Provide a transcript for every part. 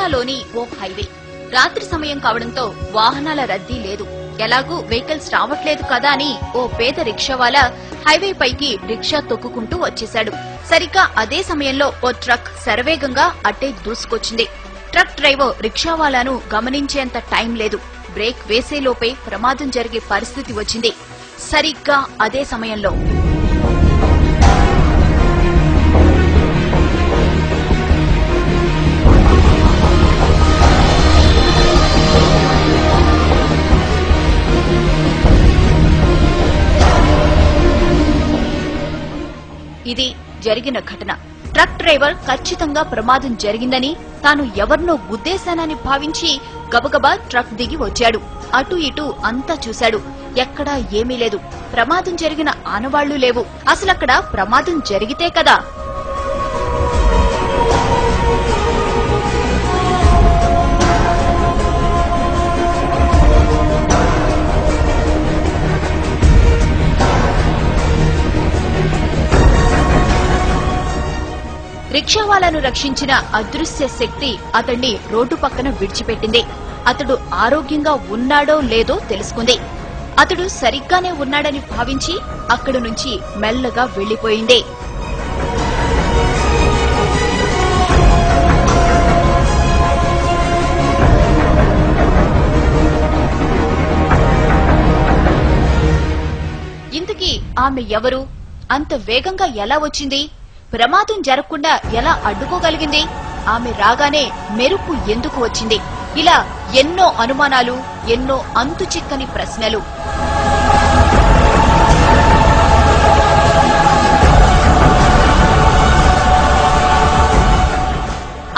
కేరళలోని ఓ హైవే. రాత్రి సమయం కావడంతో వాహనాల రద్దీ లేదు. ఎలాగూ వెహికల్స్ రావట్లేదు కదా అని ఓ పేద రిక్షావాలా హైవే పైకి రిక్షా తొక్కుకుంటూ వచ్చేశాడు. సరిగ్గా అదే సమయంలో ఓ ట్రక్ శరవేగంగా అట్టే దూసుకొచ్చింది. ట్రక్ డ్రైవర్ రిక్షావాలాను గమనించేంత టైం లేదు. బ్రేక్ వేసేలోపే ప్రమాదం జరిగే పరిస్థితి వచ్చింది. సరిగ్గా అదే సమయంలో ఇది జరిగిన ఘటన. ట్రక్ డ్రైవర్ ఖచ్చితంగా ప్రమాదం జరిగిందని, తాను ఎవరినో గుద్దేశానని భావించి గబగబా ట్రక్ దిగి వచ్చాడు. అటు ఇటు అంతా చూశాడు. ఎక్కడా ఏమీ లేదు. ప్రమాదం జరిగిన ఆనవాళ్లు లేవు. అసలక్కడ ప్రమాదం జరిగితే కదా. రిక్షావాలాను రక్షించిన అదృశ్య శక్తి అతన్ని రోడ్డు పక్కన విడిచిపెట్టింది. అతడు ఆరోగ్యంగా ఉన్నాడో లేదో తెలుసుకుంది. అతడు సరిగ్గానే ఉన్నాడని భావించి అక్కడి నుంచి మెల్లగా వెళ్లిపోయింది. ఇంతకీ ఆమె ఎవరు? అంత వేగంగా ఎలా వచ్చింది? ప్రమాదం జరగకుండా ఎలా అడ్డుకోగలిగింది? ఆమె రాగానే మెరుపు ఎందుకు వచ్చింది? ఇలా ఎన్నో అనుమానాలు, ఎన్నో అంతు చిక్కని ప్రశ్నలు.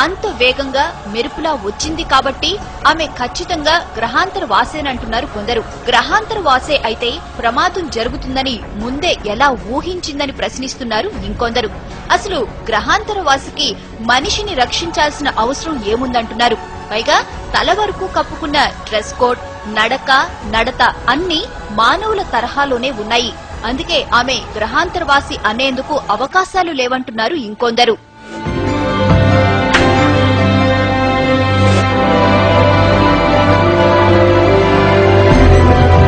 అంత వేగంగా మెరుపులా వచ్చింది కాబట్టి ఆమె ఖచ్చితంగా గ్రహాంతర వాసేనంటున్నారు కొందరు. గ్రహాంతర వాసే అయితే ప్రమాదం జరుగుతుందని ముందే ఎలా ఊహించిందని ప్రశ్నిస్తున్నారు ఇంకొందరు. అసలు గ్రహాంతర వాసికి మనిషిని రక్షించాల్సిన అవసరం ఏముందంటున్నారు. పైగా తల వరకు కప్పుకున్న డ్రెస్ కోడ్, నడత అన్ని మానవుల తరహాలోనే ఉన్నాయి. అందుకే ఆమె గ్రహాంతరవాసి అనేందుకు అవకాశాలు లేవంటున్నారు ఇంకొందరు.